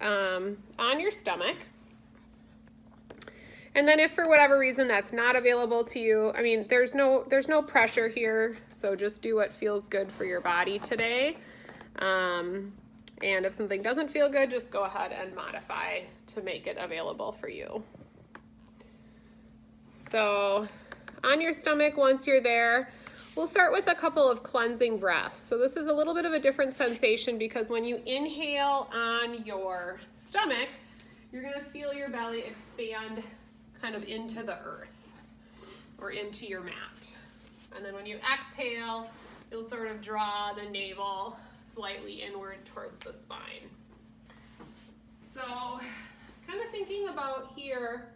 on your stomach. And then if for whatever reason that's not available to you, I mean, there's no pressure here, so just do what feels good for your body today. And if something doesn't feel good, just go ahead and modify to make it available for you. So on your stomach, once you're there, we'll start with a couple of cleansing breaths. So this is a little bit of a different sensation because when you inhale on your stomach, you're gonna feel your belly expand kind of into the earth or into your mat. And then when you exhale, you'll sort of draw the navel slightly inward towards the spine. So kind of thinking about here,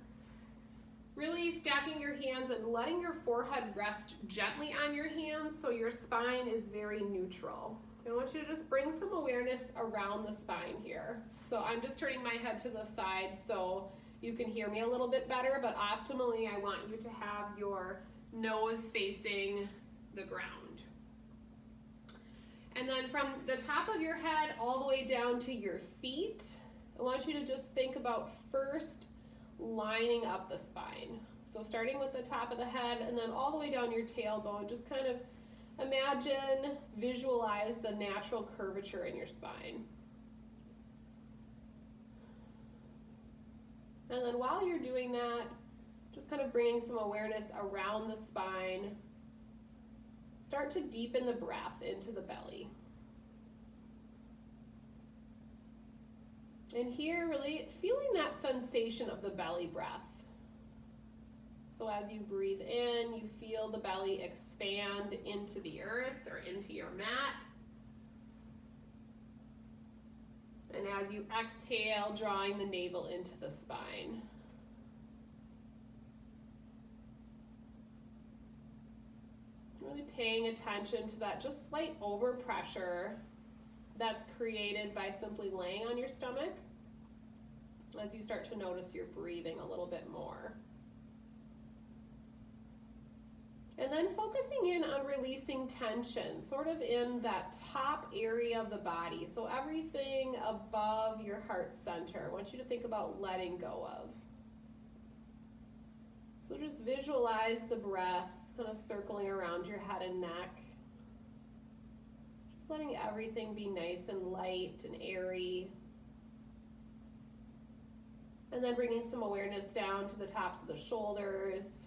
really stacking your hands and letting your forehead rest gently on your hands so your spine is very neutral. I want you to just bring some awareness around the spine here. So I'm just turning my head to the side so you can hear me a little bit better, but optimally I want you to have your nose facing the ground. And then from the top of your head all the way down to your feet, I want you to just think about first lining up the spine. So starting with the top of the head and then all the way down your tailbone, just kind of imagine, visualize the natural curvature in your spine. And then while you're doing that, just kind of bringing some awareness around the spine. Start to deepen the breath into the belly. And here, really feeling that sensation of the belly breath. So as you breathe in, you feel the belly expand into the earth or into your mat. And as you exhale, drawing the navel into the spine. Really paying attention to that just slight overpressure that's created by simply laying on your stomach as you start to notice you're breathing a little bit more. And then focusing in on releasing tension, sort of in that top area of the body. So everything above your heart center, I want you to think about letting go of. So just visualize the breath kind of circling around your head and neck. Just letting everything be nice and light and airy. And then bringing some awareness down to the tops of the shoulders.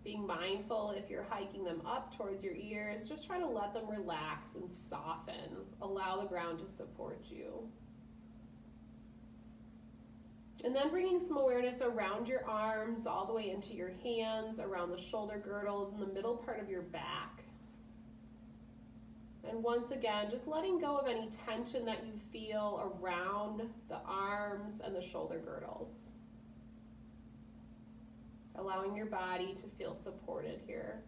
Being mindful if you're hiking them up towards your ears, just try to let them relax and soften. Allow the ground to support you. And then bringing some awareness around your arms, all the way into your hands, around the shoulder girdles, and the middle part of your back. And once again, just letting go of any tension that you feel around the arms and the shoulder girdles. Allowing your body to feel supported here.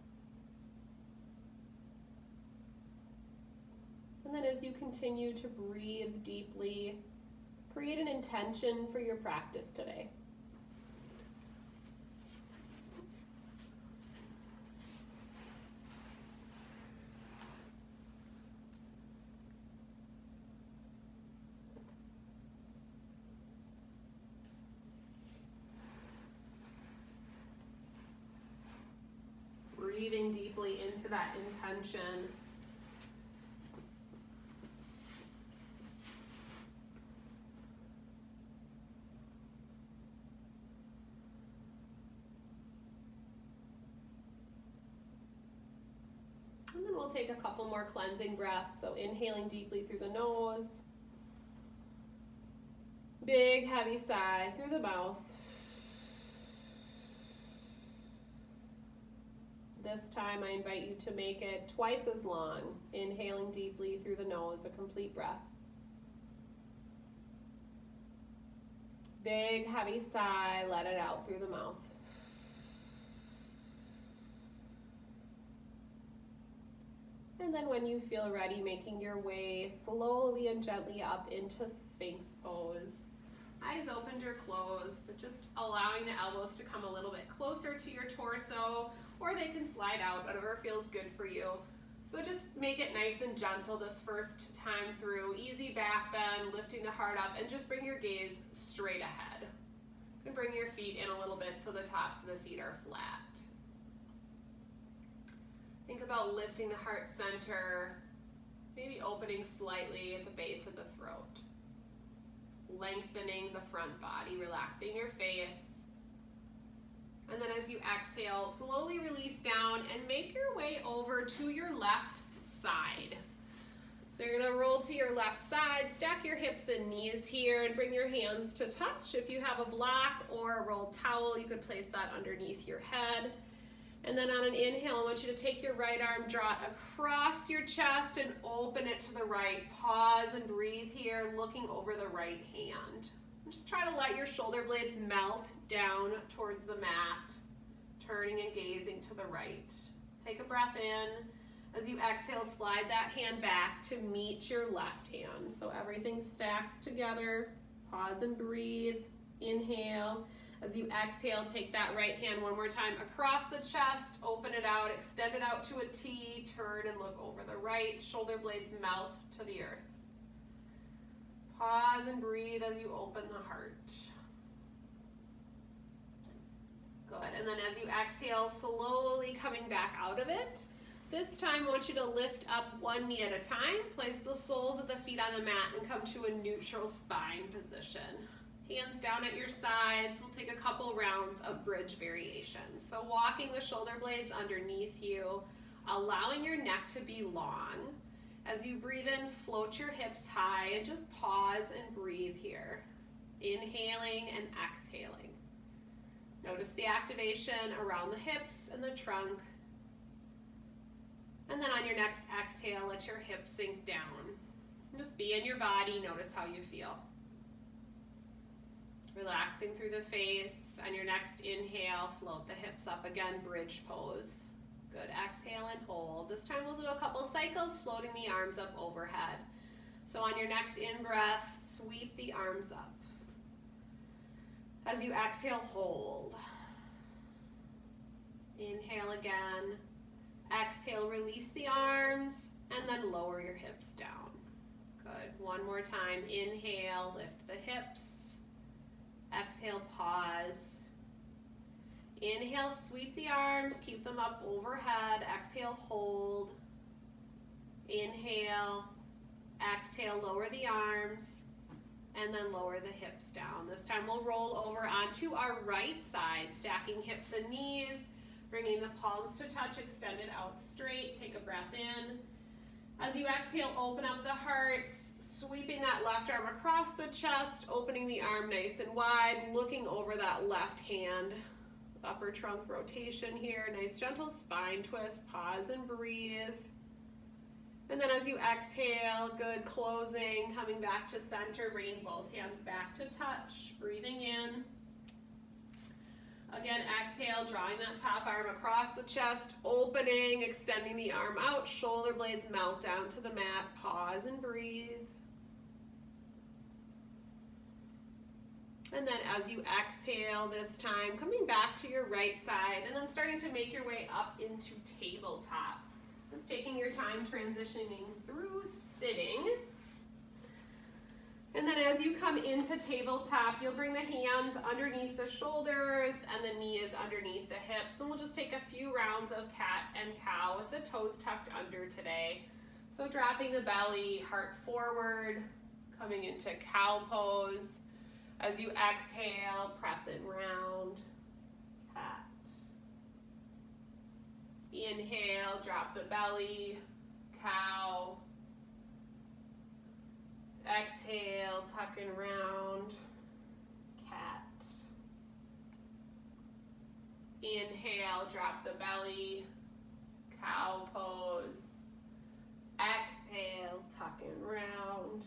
And then as you continue to breathe deeply, create an intention for your practice today. Breathing deeply into that intention. And then we'll take a couple more cleansing breaths. So inhaling deeply through the nose. Big, heavy sigh through the mouth. This time I invite you to make it twice as long, inhaling deeply through the nose, a complete breath. Big, heavy sigh, let it out through the mouth. And then when you feel ready, making your way slowly and gently up into Sphinx pose. Eyes opened or closed, but just allowing the elbows to come a little bit closer to your torso, or they can slide out, whatever feels good for you. But just make it nice and gentle this first time through. Easy back bend, lifting the heart up, and just bring your gaze straight ahead. And bring your feet in a little bit so the tops of the feet are flat. Think about lifting the heart center, maybe opening slightly at the base of the throat. Lengthening the front body, relaxing your face. And then as you exhale, slowly release down and make your way over to your left side. So you're gonna roll to your left side, stack your hips and knees here, and bring your hands to touch. If you have a block or a rolled towel, you could place that underneath your head. And then on an inhale, I want you to take your right arm, draw it across your chest and open it to the right. Pause and breathe here, looking over the right hand. And just try to let your shoulder blades melt down towards the mat, turning and gazing to the right. Take a breath in. As you exhale, slide that hand back to meet your left hand. So everything stacks together. Pause and breathe. Inhale. As you exhale, take that right hand one more time across the chest, open it out, extend it out to a T, turn and look over the right, shoulder blades melt to the earth. Pause and breathe as you open the heart. Good, and then as you exhale, slowly coming back out of it. This time I want you to lift up one knee at a time, place the soles of the feet on the mat and come to a neutral spine position. Hands down at your sides. We'll take a couple rounds of bridge variations. So walking the shoulder blades underneath you, allowing your neck to be long. As you breathe in, float your hips high and just pause and breathe here. Inhaling and exhaling. Notice the activation around the hips and the trunk. And then on your next exhale, let your hips sink down. Just be in your body, notice how you feel. Relaxing through the face. On your next inhale, float the hips up again, bridge pose. Good, exhale and hold. This time we'll do a couple cycles, floating the arms up overhead. So on your next in-breath, sweep the arms up. As you exhale, hold. Inhale again. Exhale, release the arms, and then lower your hips down. Good, one more time. Inhale, lift the hips. Exhale, pause. Inhale, sweep the arms, keep them up overhead. Exhale, hold. Inhale, exhale, lower the arms, and then lower the hips down. This time we'll roll over onto our right side, stacking hips and knees, bringing the palms to touch, extended out straight. Take a breath in. As you exhale, open up the heart, sweeping that left arm across the chest, opening the arm nice and wide, looking over that left hand. Upper trunk rotation here, nice gentle spine twist, pause and breathe. And then as you exhale, good, closing, coming back to center, bringing both hands back to touch, breathing in. Again, exhale, drawing that top arm across the chest, opening, extending the arm out, shoulder blades melt down to the mat, pause and breathe. And then as you exhale this time, coming back to your right side and then starting to make your way up into tabletop. Just taking your time transitioning through sitting. And then as you come into tabletop, you'll bring the hands underneath the shoulders and the knees underneath the hips. And we'll just take a few rounds of cat and cow with the toes tucked under today. So dropping the belly, heart forward, coming into cow pose. As you exhale, press it round, cat. Inhale, drop the belly, cow. Exhale, tuck and round, cat. Inhale, drop the belly, cow pose. Exhale, tuck and round,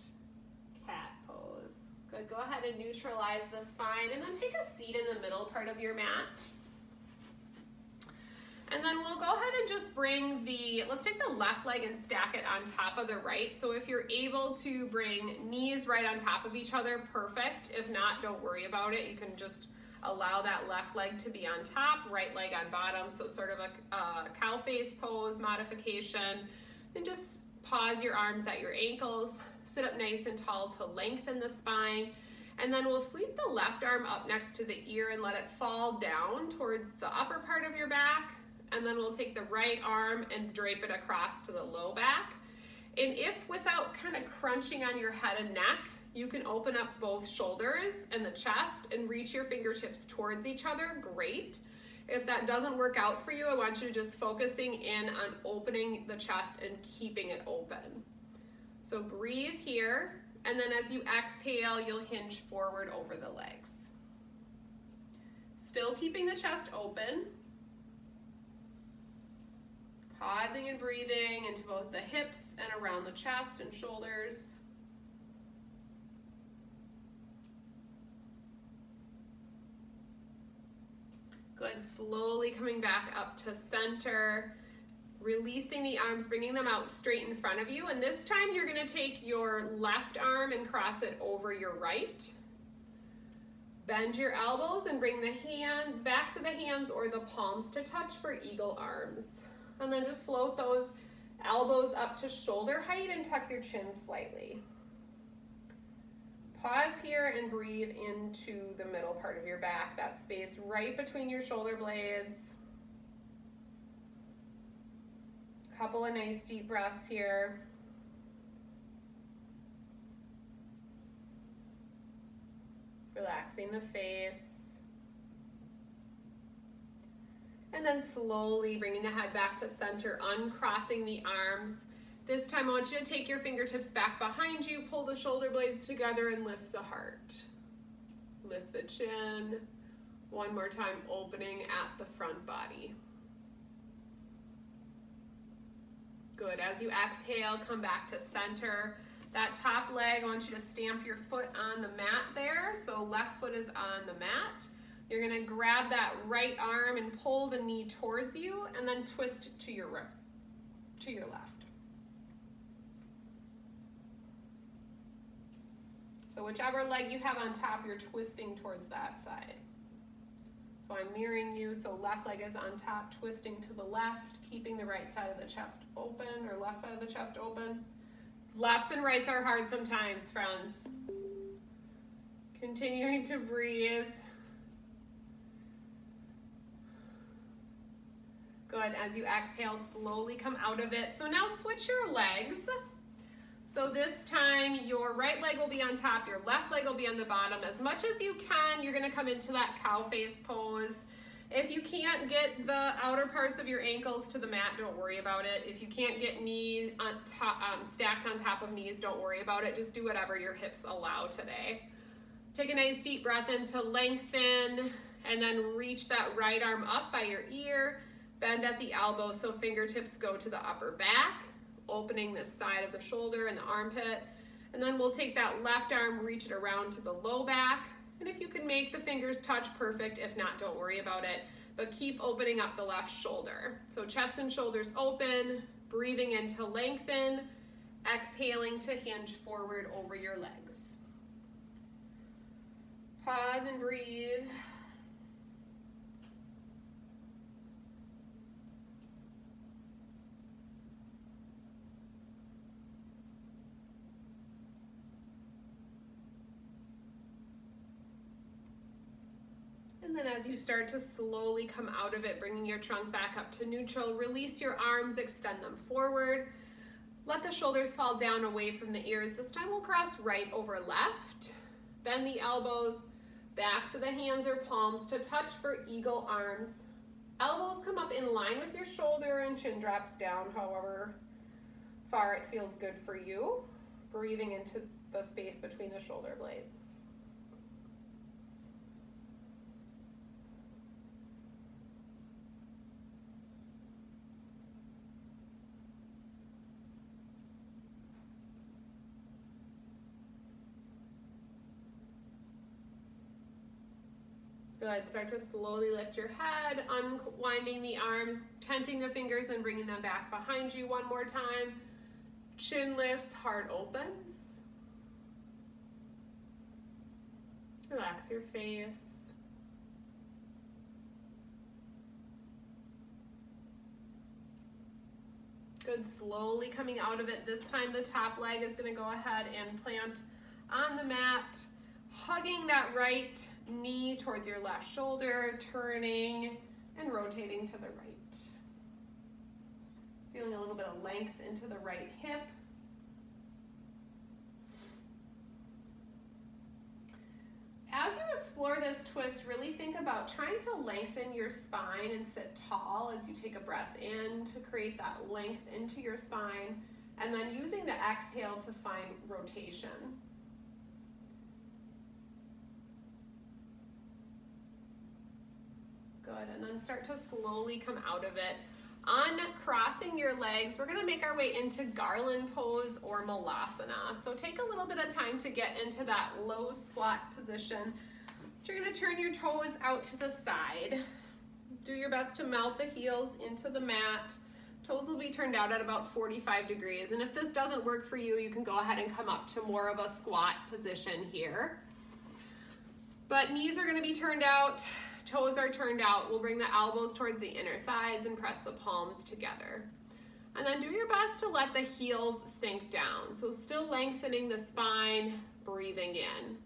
cat pose. Good, go ahead and neutralize the spine and then take a seat in the middle part of your mat. And then we'll go ahead and just bring let's take the left leg and stack it on top of the right. So if you're able to bring knees right on top of each other, perfect. If not, don't worry about it. You can just allow that left leg to be on top, right leg on bottom. So sort of a cow face pose modification. And just pause your arms at your ankles, sit up nice and tall to lengthen the spine, and then we'll sleep the left arm up next to the ear and let it fall down towards the upper part of your back, and then we'll take the right arm and drape it across to the low back. And if without kind of crunching on your head and neck, you can open up both shoulders and the chest and reach your fingertips towards each other, great. If that doesn't work out for you, I want you to just focusing in on opening the chest and keeping it open. So breathe here, and then as you exhale, you'll hinge forward over the legs. Still keeping the chest open. Pausing and breathing into both the hips and around the chest and shoulders. Good, slowly coming back up to center, releasing the arms, bringing them out straight in front of you. And this time you're gonna take your left arm and cross it over your right. Bend your elbows and bring the backs of the hands or the palms to touch for eagle arms. And then just float those elbows up to shoulder height and tuck your chin slightly. Pause here and breathe into the middle part of your back, that space right between your shoulder blades. Couple of nice deep breaths here. Relaxing the face. And then slowly bringing the head back to center, uncrossing the arms. This time I want you to take your fingertips back behind you, pull the shoulder blades together and lift the heart. Lift the chin. One more time, opening at the front body. Good, as you exhale, come back to center. That top leg, I want you to stamp your foot on the mat there. So left foot is on the mat. You're gonna grab that right arm and pull the knee towards you and then twist to your left. So whichever leg you have on top, you're twisting towards that side. So I'm mirroring you, so left leg is on top, twisting to the left, keeping the right side of the chest open, or left side of the chest open. Lefts and rights are hard sometimes, friends. Continuing to breathe. Good, as you exhale, slowly come out of it. So now switch your legs. So this time, your right leg will be on top, your left leg will be on the bottom. As much as you can, you're gonna come into that cow face pose. If you can't get the outer parts of your ankles to the mat, don't worry about it. If you can't get knees on top, stacked on top of knees, don't worry about it. Just do whatever your hips allow today. Take a nice deep breath in to lengthen, and then reach that right arm up by your ear. Bend at the elbow so fingertips go to the upper back, opening this side of the shoulder and the armpit. And then we'll take that left arm, reach it around to the low back. And if you can make the fingers touch, perfect. If not, don't worry about it. But keep opening up the left shoulder. So chest and shoulders open, breathing in to lengthen, exhaling to hinge forward over your legs. Pause and breathe. And then as you start to slowly come out of it, bringing your trunk back up to neutral, release your arms, extend them forward. Let the shoulders fall down away from the ears. This time we'll cross right over left. Bend the elbows, backs of the hands or palms to touch for eagle arms. Elbows come up in line with your shoulder and chin drops down however far it feels good for you. Breathing into the space between the shoulder blades. Good, start to slowly lift your head, unwinding the arms, tenting the fingers and bringing them back behind you one more time. Chin lifts, heart opens. Relax your face. Good, slowly coming out of it. This time the top leg is gonna go ahead and plant on the mat, hugging that right knee towards your left shoulder, turning and rotating to the right. Feeling a little bit of length into the right hip. As you explore this twist, really think about trying to lengthen your spine and sit tall as you take a breath in to create that length into your spine, and then using the exhale to find rotation. Good, and then start to slowly come out of it. Uncrossing your legs, we're gonna make our way into Garland Pose or Malasana. So take a little bit of time to get into that low squat position. You're gonna turn your toes out to the side. Do your best to melt the heels into the mat. Toes will be turned out at about 45 degrees. And if this doesn't work for you, you can go ahead and come up to more of a squat position here. But knees are gonna be turned out. Toes are turned out. We'll bring the elbows towards the inner thighs and press the palms together. And then do your best to let the heels sink down. So still lengthening the spine, breathing in.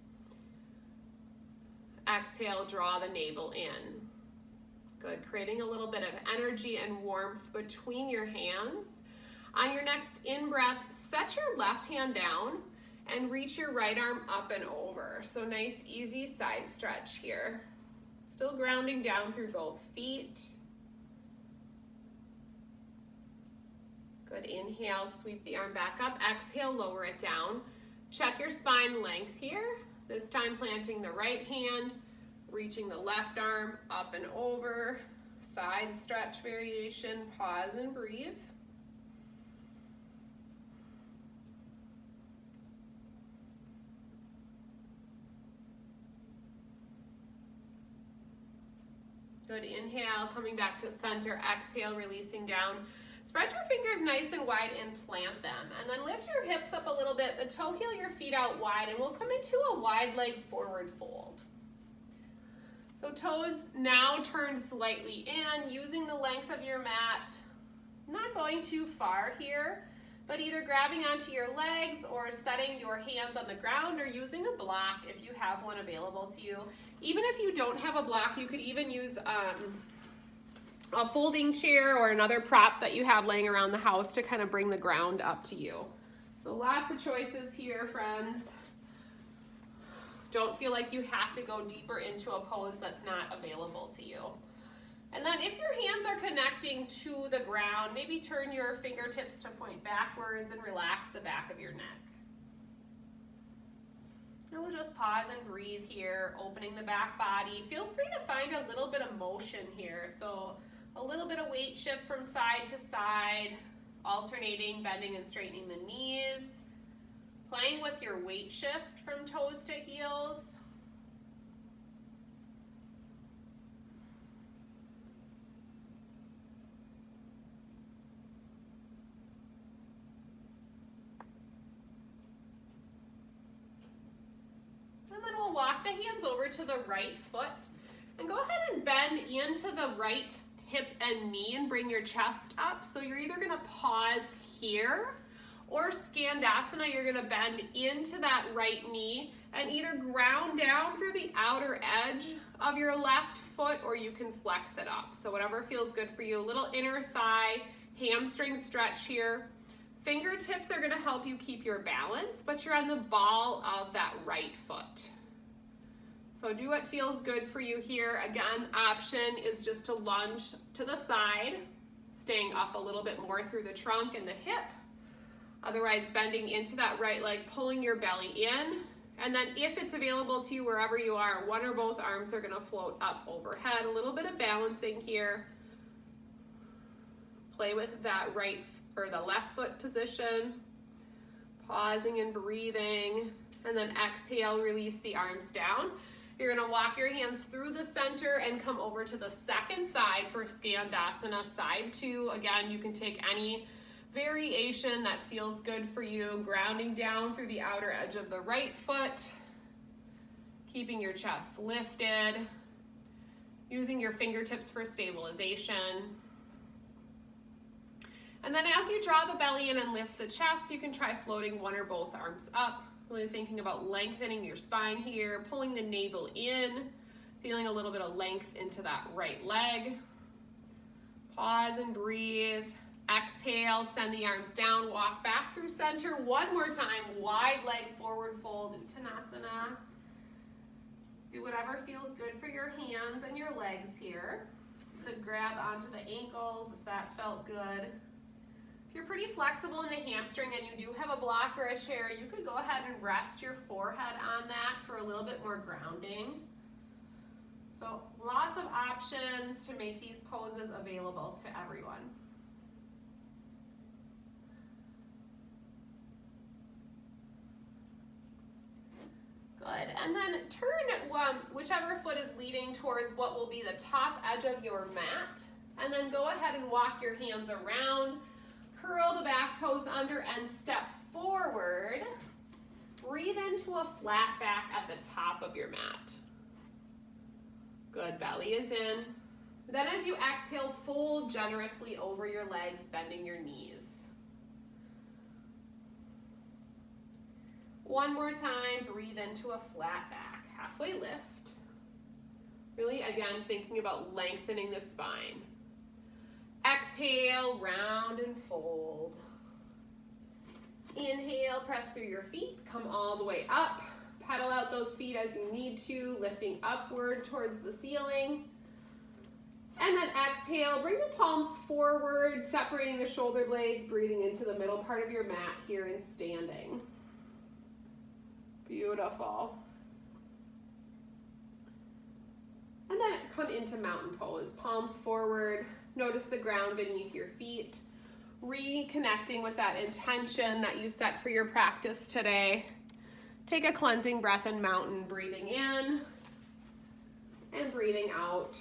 Exhale, draw the navel in. Good, creating a little bit of energy and warmth between your hands. On your next in-breath, set your left hand down and reach your right arm up and over. So nice, easy side stretch here. Still grounding down through both feet. Good, inhale, sweep the arm back up. Exhale, lower it down. Check your spine length here. This time planting the right hand, reaching the left arm up and over. Side stretch variation, pause and breathe. Good, inhale, coming back to center, exhale, releasing down. Spread your fingers nice and wide and plant them. And then lift your hips up a little bit, but toe heel your feet out wide, and we'll come into a wide leg forward fold. So toes now turn slightly in, using the length of your mat. Not going too far here, but either grabbing onto your legs or setting your hands on the ground or using a block if you have one available to you. Even if you don't have a block, you could even use a folding chair or another prop that you have laying around the house to kind of bring the ground up to you. So lots of choices here, friends. Don't feel like you have to go deeper into a pose that's not available to you. And then if your hands are connecting to the ground, maybe turn your fingertips to point backwards and relax the back of your neck. And we'll just pause and breathe here, opening the back body. Feel free to find a little bit of motion here. So a little bit of weight shift from side to side, alternating, bending and straightening the knees, playing with your weight shift from toes to heels. Walk the hands over to the right foot and go ahead and bend into the right hip and knee and bring your chest up. So you're either gonna pause here or Skandasana, you're gonna bend into that right knee and either ground down through the outer edge of your left foot or you can flex it up. So whatever feels good for you. A little inner thigh, hamstring stretch here. Fingertips are gonna help you keep your balance, but you're on the ball of that right foot. So do what feels good for you here. Again, option is just to lunge to the side, staying up a little bit more through the trunk and the hip. Otherwise, bending into that right leg, pulling your belly in. And then if it's available to you wherever you are, one or both arms are gonna float up overhead. A little bit of balancing here. Play with that right or the left foot position. Pausing and breathing. And then exhale, release the arms down. You're gonna walk your hands through the center and come over to the second side for Skandasana, side two. Again, you can take any variation that feels good for you, grounding down through the outer edge of the right foot, keeping your chest lifted, using your fingertips for stabilization. And then as you draw the belly in and lift the chest, you can try floating one or both arms up, really thinking about lengthening your spine here, pulling the navel in, feeling a little bit of length into that right leg. Pause and breathe. Exhale, send the arms down, walk back through center. One more time, wide leg forward fold, Uttanasana. Do whatever feels good for your hands and your legs here. You could grab onto the ankles if that felt good. If you're pretty flexible in the hamstring and you do have a block or a chair, you could go ahead and rest your forehead on that for a little bit more grounding. So lots of options to make these poses available to everyone. Good, and then turn whichever foot is leading towards what will be the top edge of your mat, and then go ahead and walk your hands around, curl the back toes under and step forward. Breathe into a flat back at the top of your mat. Good, belly is in. Then as you exhale, fold generously over your legs, bending your knees. One more time, breathe into a flat back, halfway lift. Really, again, thinking about lengthening the spine. Exhale, round and fold. Inhale, press through your feet, come all the way up. Pedal out those feet as you need to, lifting upward towards the ceiling. And then exhale, bring the palms forward, separating the shoulder blades, breathing into the middle part of your mat here in standing. Beautiful. And then come into mountain pose, palms forward. Notice the ground beneath your feet. Reconnecting with that intention that you set for your practice today. Take a cleansing breath in mountain, breathing in and breathing out.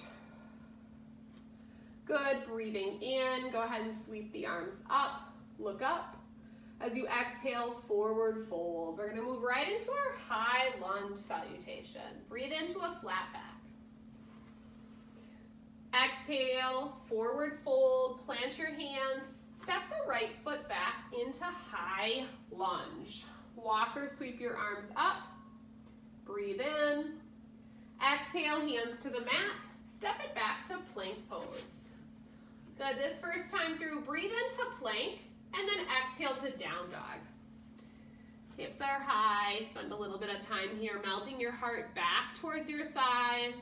Good, breathing in. Go ahead and sweep the arms up, look up. As you exhale, forward fold. We're going to move right into our high lunge salutation. Breathe into a flat back. Exhale, forward fold, plant your hands, step the right foot back into high lunge. Walk or sweep your arms up. Breathe in. Exhale, hands to the mat. Step it back to plank pose. Good, this first time through, breathe into plank. And then exhale to down dog. Hips are high. Spend a little bit of time here melting your heart back towards your thighs,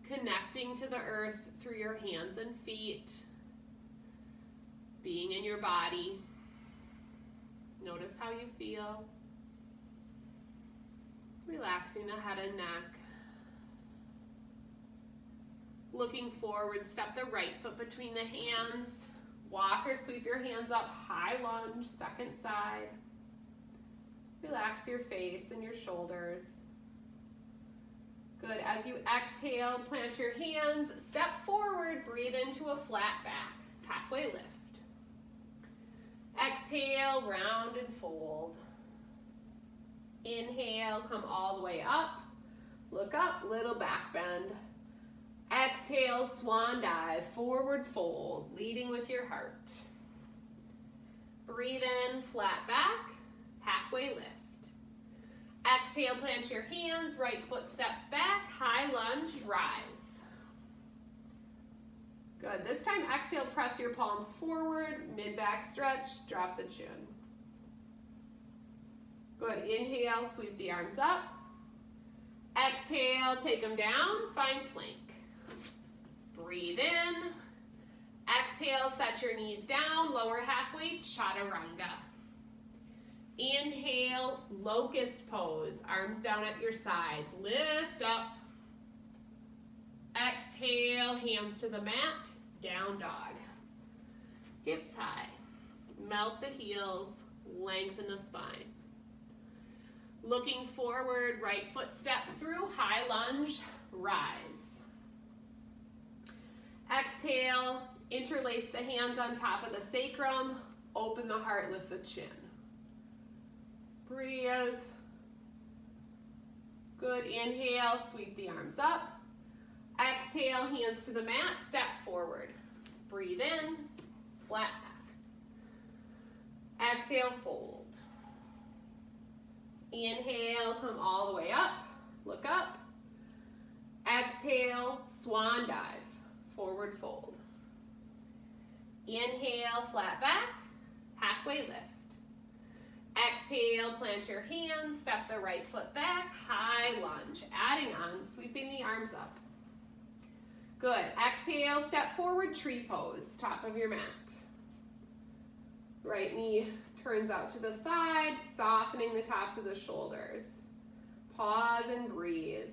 connecting to the earth through your hands and feet, being in your body. Notice how you feel. Relaxing the head and neck. Looking forward, step the right foot between the hands. Walk or sweep your hands up, high lunge, second side. Relax your face and your shoulders. Good, as you exhale, plant your hands, step forward, breathe into a flat back, halfway lift. Exhale, round and fold. Inhale, come all the way up. Look up, little back bend. Exhale, swan dive, forward fold, leading with your heart. Breathe in, flat back, halfway lift. Exhale, plant your hands, right foot steps back, high lunge, rise. Good, this time exhale, press your palms forward, mid-back stretch, drop the chin. Good, inhale, sweep the arms up. Exhale, take them down, find plank. Breathe in. Exhale, set your knees down, lower half weight, chaturanga. Inhale, locust pose, arms down at your sides, lift up. Exhale, hands to the mat, down dog. Hips high, melt the heels, lengthen the spine. Looking forward, right foot steps through, high lunge, rise. Exhale, interlace the hands on top of the sacrum, open the heart, lift the chin. Breathe. Good, inhale, sweep the arms up. Exhale, hands to the mat, step forward. Breathe in, flat back. Exhale, fold. Inhale, come all the way up, look up. Exhale, swan dive, forward fold. Inhale, flat back, halfway lift. Exhale, plant your hands, step the right foot back, high lunge, adding on, sweeping the arms up. Good, exhale, step forward, tree pose, top of your mat. Right knee turns out to the side, softening the tops of the shoulders. Pause and breathe.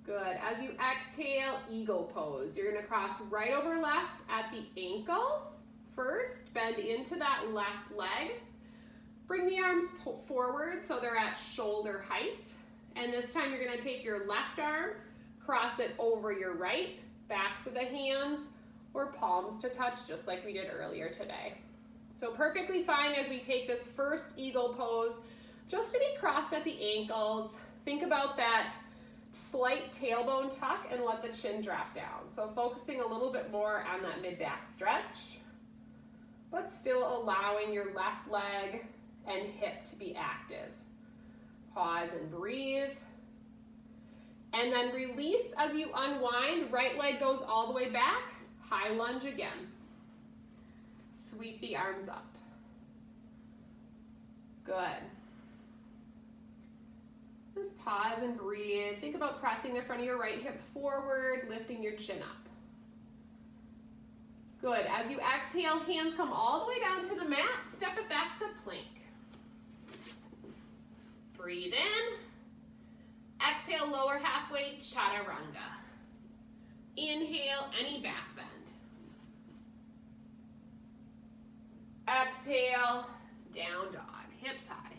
Good, as you exhale, eagle pose. You're gonna cross right over left at the ankle. First, bend into that left leg. Bring the arms forward so they're at shoulder height. And this time you're gonna take your left arm, cross it over your right, backs of the hands, or palms to touch, just like we did earlier today. So perfectly fine as we take this first eagle pose, just to be crossed at the ankles. Think about that slight tailbone tuck and let the chin drop down. So focusing a little bit more on that mid-back stretch, but still allowing your left leg and hip to be active. Pause and breathe. And then release as you unwind. Right leg goes all the way back. High lunge again. Sweep the arms up. Good. Just pause and breathe. Think about pressing the front of your right hip forward, lifting your chin up. Good. As you exhale, hands come all the way down to the mat. Step it back to plank. Breathe in. Exhale, lower halfway, chaturanga. Inhale, any back bend. Exhale, down dog, hips high.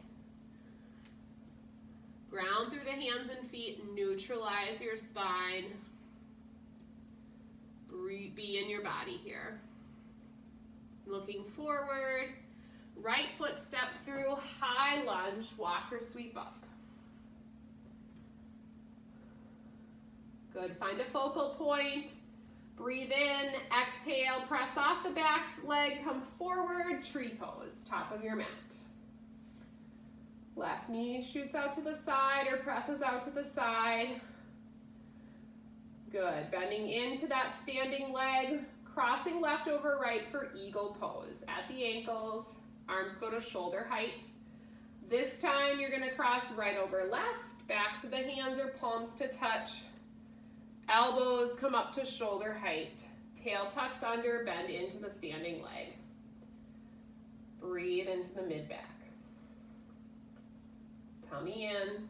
Ground through the hands and feet, neutralize your spine. Be in your body here. Looking forward, right foot steps through, high lunge, walk or sweep up. Good, find a focal point. Breathe in, exhale, press off the back leg, come forward, tree pose, top of your mat. Left knee shoots out to the side or presses out to the side. Good, bending into that standing leg, crossing left over right for eagle pose. At the ankles, arms go to shoulder height. This time you're gonna cross right over left, backs of the hands or palms to touch. Elbows come up to shoulder height. Tail tucks under, bend into the standing leg. Breathe into the mid-back. Tummy in.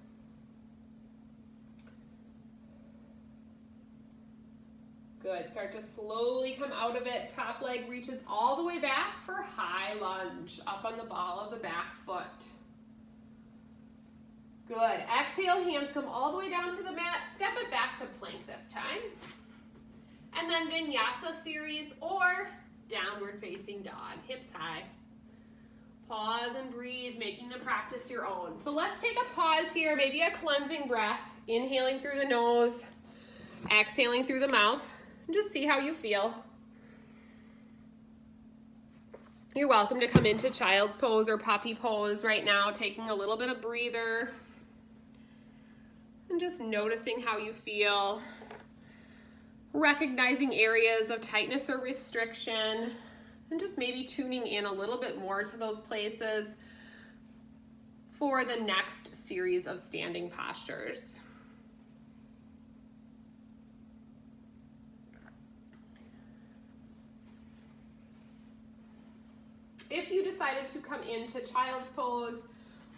Good, start to slowly come out of it. Top leg reaches all the way back for high lunge, up on the ball of the back foot. Good, exhale, hands come all the way down to the mat. Step it back to plank this time. And then vinyasa series or downward facing dog, hips high. Pause and breathe, making the practice your own. So let's take a pause here, maybe a cleansing breath, inhaling through the nose, exhaling through the mouth, and just see how you feel. You're welcome to come into child's pose or puppy pose right now, taking a little bit of breather and just noticing how you feel, recognizing areas of tightness or restriction, and just maybe tuning in a little bit more to those places for the next series of standing postures. If you decided to come into child's pose,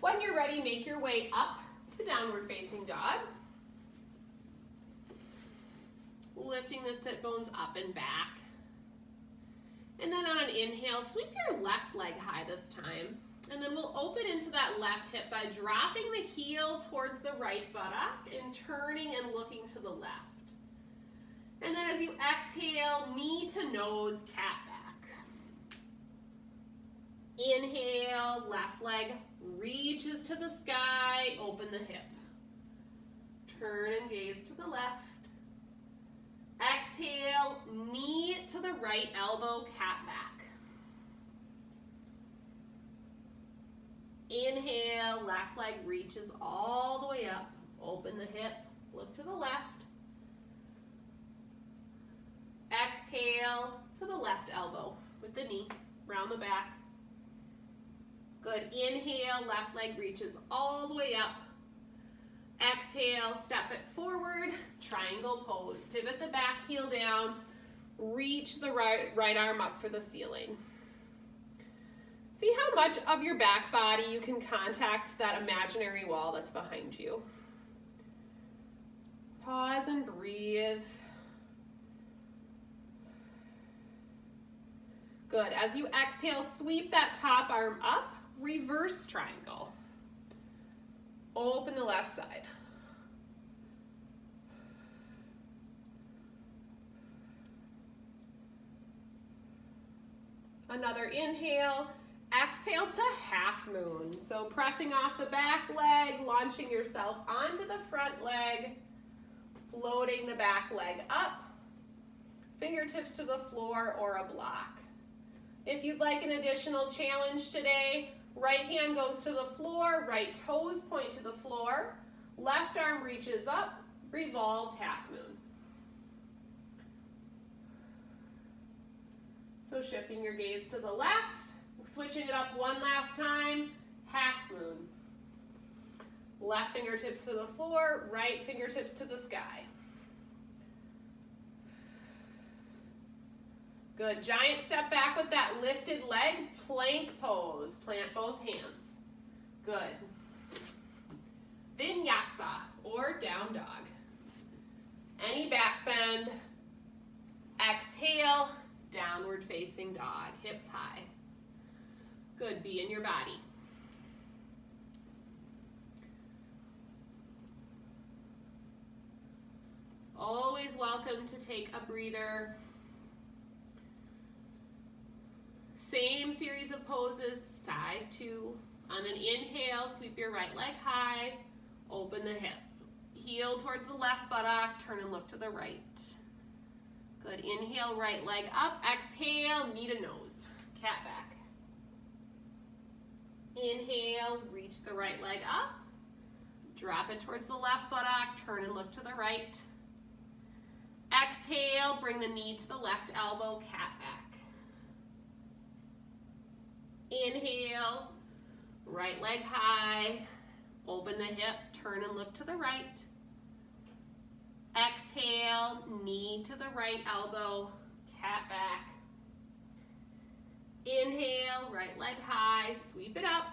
when you're ready, make your way up to downward facing dog. Lifting the sit bones up and back. And then on an inhale, sweep your left leg high this time. And then we'll open into that left hip by dropping the heel towards the right buttock and turning and looking to the left. And then as you exhale, knee to nose, cat back. Inhale, left leg reaches to the sky, open the hip. Turn and gaze to the left. Exhale, knee to the right elbow, cat back. Inhale, left leg reaches all the way up. Open the hip, look to the left. Exhale to the left elbow with the knee, round the back. Good, inhale, left leg reaches all the way up. Exhale, step it forward, triangle pose. Pivot the back heel down, reach the right arm up for the ceiling. See how much of your back body you can contact that imaginary wall that's behind you. Pause and breathe. Good, as you exhale, sweep that top arm up, reverse triangle. Open the left side. Another inhale. Exhale to half moon. So pressing off the back leg, launching yourself onto the front leg, floating the back leg up, fingertips to the floor or a block. If you'd like an additional challenge today, right hand goes to the floor, right toes point to the floor, left arm reaches up, revolved half moon. So shifting your gaze to the left, switching it up one last time, half moon. Left fingertips to the floor, right fingertips to the sky. Good, giant step back with that lifted leg, plank pose. Plant both hands. Good. Vinyasa, or down dog. Any back bend. Exhale, downward facing dog, hips high. Good, be in your body. Always welcome to take a breather. Same series of poses, side two. On an inhale, sweep your right leg high, open the hip. Heel towards the left buttock, turn and look to the right. Good, inhale, right leg up, exhale, knee to nose, cat back. Inhale, reach the right leg up, drop it towards the left buttock, turn and look to the right. Exhale, bring the knee to the left elbow, cat back. Inhale, right leg high, open the hip, turn and look to the right. Exhale, knee to the right elbow, cat back. Inhale, right leg high, sweep it up.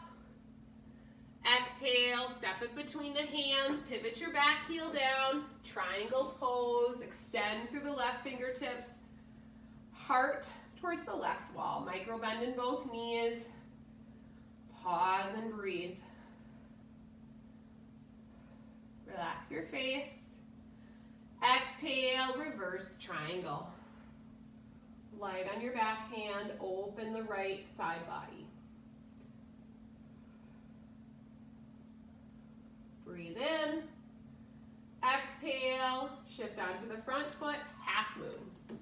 Exhale, step it between the hands, pivot your back heel down, triangle pose, extend through the left fingertips, heart towards the left wall, micro bend in both knees, pause and breathe. Relax your face. Exhale, reverse triangle. Light on your back hand, open the right side body. Breathe in. Exhale, shift onto the front foot, half moon.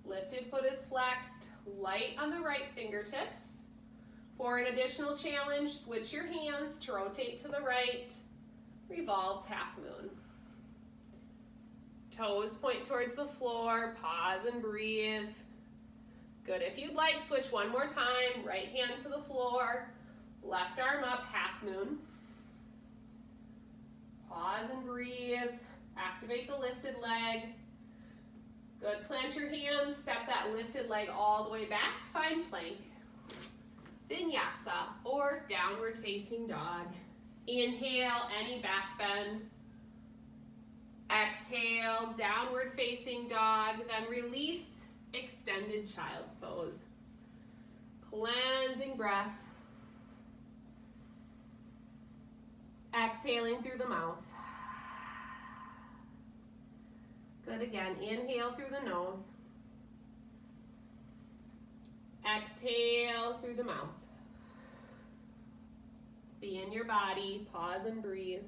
Lifted foot is flexed, light on the right fingertips. For an additional challenge, switch your hands to rotate to the right, revolved half moon. Toes point towards the floor, pause and breathe. Good, if you'd like, switch one more time, right hand to the floor, left arm up, half moon. Pause and breathe, activate the lifted leg. Good, plant your hands, step that lifted leg all the way back, find plank. Vinyasa, or downward facing dog. Inhale, any back bend. Exhale, downward facing dog, then release, extended child's pose. Cleansing breath. Exhaling through the mouth. Good, again, inhale through the nose. Exhale through the mouth. Be in your body, pause and breathe.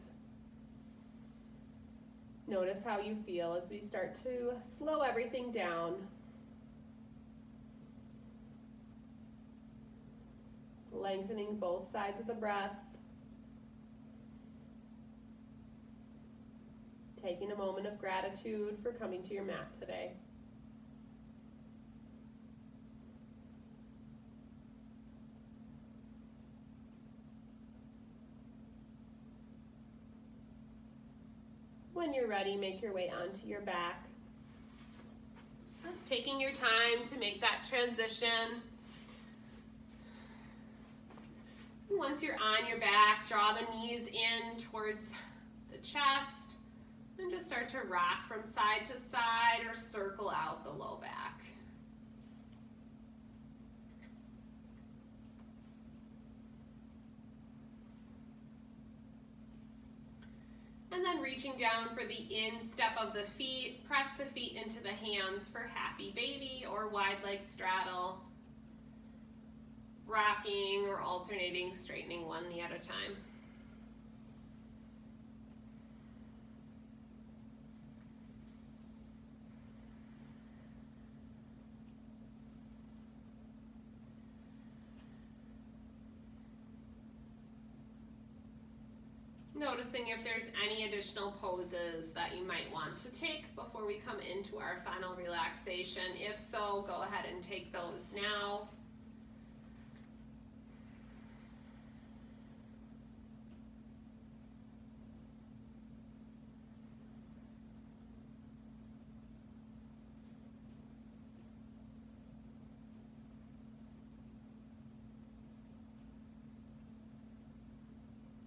Notice how you feel as we start to slow everything down. Lengthening both sides of the breath. Taking a moment of gratitude for coming to your mat today. When you're ready, make your way onto your back. Just taking your time to make that transition. Once you're on your back, draw the knees in towards the chest. And just start to rock from side to side or circle out the low back. And then reaching down for the instep of the feet, press the feet into the hands for happy baby or wide leg straddle. Rocking or alternating, straightening one knee at a time. Noticing if there's any additional poses that you might want to take before we come into our final relaxation. If so, go ahead and take those now.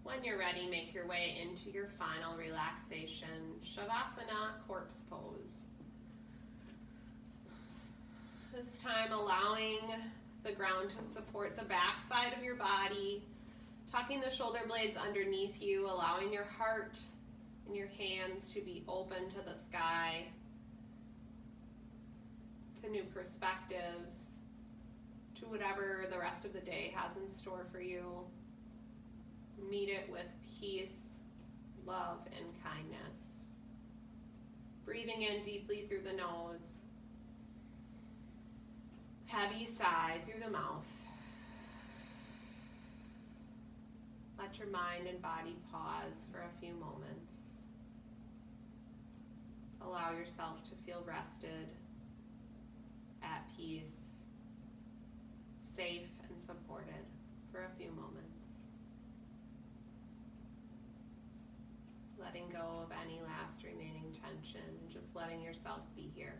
When you're ready, make your way into your final relaxation, Shavasana, corpse pose. This time allowing the ground to support the back side of your body, tucking the shoulder blades underneath you, allowing your heart and your hands to be open to the sky, to new perspectives, to whatever the rest of the day has in store for you. Meet it with peace, love, and kindness. Breathing in deeply through the nose. Heavy sigh through the mouth. Let your mind and body pause for a few moments. Allow yourself to feel rested, at peace, safe and supported for a few moments. Letting go of any last remaining tension and just letting yourself be here.